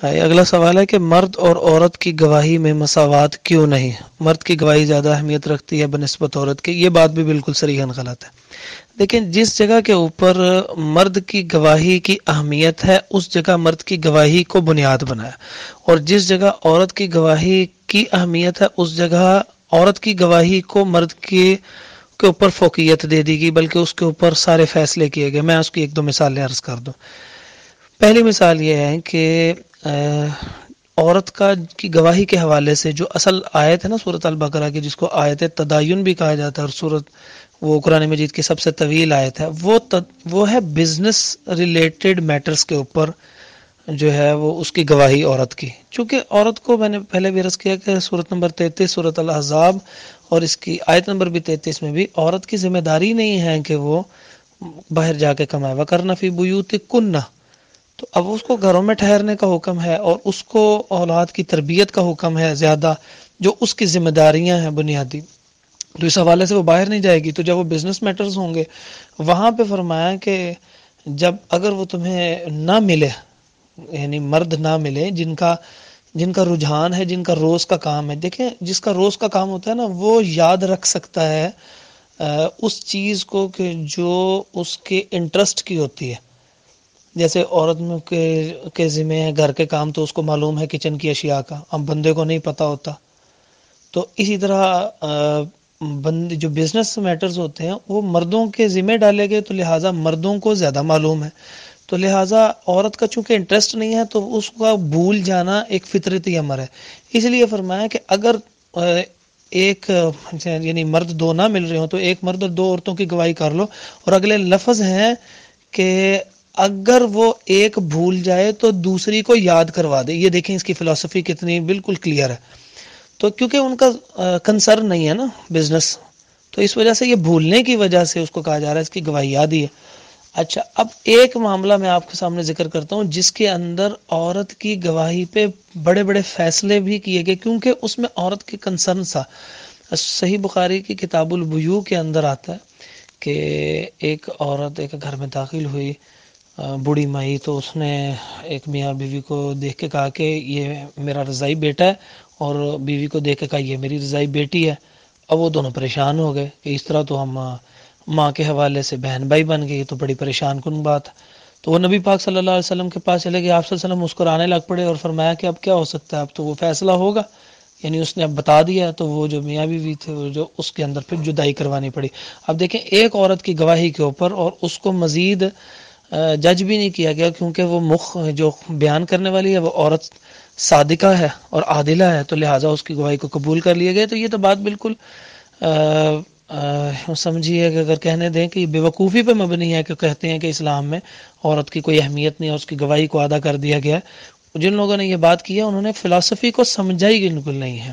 اگلا سوال ہے کہ مرد اور عورت کی گواہی میں مساوات کیوں نہیں؟ مرد کی گواہی زیادہ اہمیت رکھتی ہے بنسبت عورت کے؟ یہ بات بھی بالکل صریحاً غلط ہے۔ لیکن جس جگہ کے اوپر مرد کی گواہی کی اہمیت ہے اس جگہ مرد کی گواہی کو بنیاد بنایا، اور جس جگہ عورت کی گواہی کی اہمیت ہے اس جگہ عورت کی گواہی کو مرد کے اوپر فوقیت دے دی گئی، بلکہ اس کے اوپر سارے فیصلے کیے گئے۔ میں اس کی ایک دو مثالیں عرض کر دوں۔ پہلی مثال یہ ہے کہ عورت کی گواہی کے حوالے سے جو اصل آیت ہے نا سورۃ البقرہ کی، جس کو آیت تدین بھی کہا جاتا ہے، اور سورۃ وہ قرآن مجید کی سب سے طویل آیت ہے، وہ ہے بزنس ریلیٹڈ میٹرز کے اوپر جو ہے وہ اس کی گواہی عورت کی۔ چونکہ عورت کو میں نے پہلے بھی عرض کیا کہ سورۃ نمبر 33 سورۃ الاحزاب اور اس کی آیت نمبر بھی 33 میں بھی عورت کی ذمہ داری نہیں ہے کہ وہ باہر جا کے کمائے۔ وَقَرْنَ فِي بُيُوتِكُنَّ، تو اب اس کو گھروں میں ٹھہرنے کا حکم ہے، اور اس کو اولاد کی تربیت کا حکم ہے زیادہ، جو اس کی ذمہ داریاں ہیں بنیادی، تو اس حوالے سے وہ باہر نہیں جائے گی۔ تو جب وہ بزنس میٹرز ہوں گے وہاں پہ فرمایا کہ جب اگر وہ تمہیں نہ ملے، یعنی مرد نہ ملے جن کا رجحان ہے، جن کا روز کا کام ہے، دیکھیں جس کا روز کا کام ہوتا ہے نا وہ یاد رکھ سکتا ہے اس چیز کو کہ جو اس کے انٹرسٹ کی ہوتی ہے۔ جیسے عورت کے ذمہ ہے گھر کے کام، تو اس کو معلوم ہے کچن کی اشیاء کا، اب بندے کو نہیں پتہ ہوتا۔ تو اسی طرح جو بزنس میٹرز ہوتے ہیں وہ مردوں کے ذمہ ڈالے گئے، تو لہٰذا مردوں کو زیادہ معلوم ہے، تو لہٰذا عورت کا چونکہ انٹرسٹ نہیں ہے تو اس کا بھول جانا ایک فطرتی امر ہے۔ اس لیے فرمایا کہ اگر ایک یعنی مرد دو نہ مل رہے ہوں تو ایک مرد اور دو عورتوں کی گواہی کر لو، اور اگلے لفظ ہیں کہ اگر وہ ایک بھول جائے تو دوسری کو یاد کروا دے۔ یہ دیکھیں اس کی فلسفی کتنی بالکل کلیئر ہے۔ تو کیونکہ ان کا کنسرن نہیں ہے نا بزنس، تو اس وجہ سے یہ بھولنے کی وجہ سے اس کو کہا جا رہا ہے اس کی گواہی یاد ہی ہے۔ اچھا، اب ایک معاملہ میں آپ کے سامنے ذکر کرتا ہوں جس کے اندر عورت کی گواہی پہ بڑے بڑے فیصلے بھی کیے گئے، کیونکہ اس میں عورت کے کنسرن تھا۔ صحیح بخاری کی کتاب البیوع کے اندر آتا ہے کہ ایک عورت ایک گھر میں داخل ہوئی، بوڑھی مائی، تو اس نے ایک میاں بیوی کو دیکھ کے کہا کہ یہ میرا رضائی بیٹا ہے، اور بیوی کو دیکھ کے کہا یہ میری رضائی بیٹی ہے۔ اب وہ دونوں پریشان ہو گئے کہ اس طرح تو ہم ماں کے حوالے سے بہن بھائی بن گئی، تو بڑی پریشان کن بات۔ تو وہ نبی پاک صلی اللہ علیہ وسلم کے پاس چلے گئے، آپ صلی اللہ علیہ وسلم مسکرانے لگ پڑے اور فرمایا کہ اب کیا ہو سکتا ہے، اب تو وہ فیصلہ ہوگا، یعنی اس نے اب بتا دیا۔ تو وہ جو میاں بیوی تھے وہ جو اس کے اندر پھر جدائی کروانی پڑی۔ اب دیکھیں ایک عورت کی گواہی کے اوپر، اور اس کو مزید جج بھی نہیں کیا گیا، کیونکہ وہ جو بیان کرنے والی ہے وہ عورت صادقہ ہے اور عادلہ ہے، تو لہٰذا اس کی گواہی کو قبول کر لیا گیا۔ تو یہ تو بات بالکل سمجھیے کہ اگر کہنے دیں کہ یہ بے وقوفی پہ مبنی ہے کہ کہتے ہیں کہ اسلام میں عورت کی کوئی اہمیت نہیں ہے، اس کی گواہی کو ادا کر دیا گیا ہے۔ جن لوگوں نے یہ بات کی ہے انہوں نے فلسفی کو سمجھا ہی بالکل نہیں ہے۔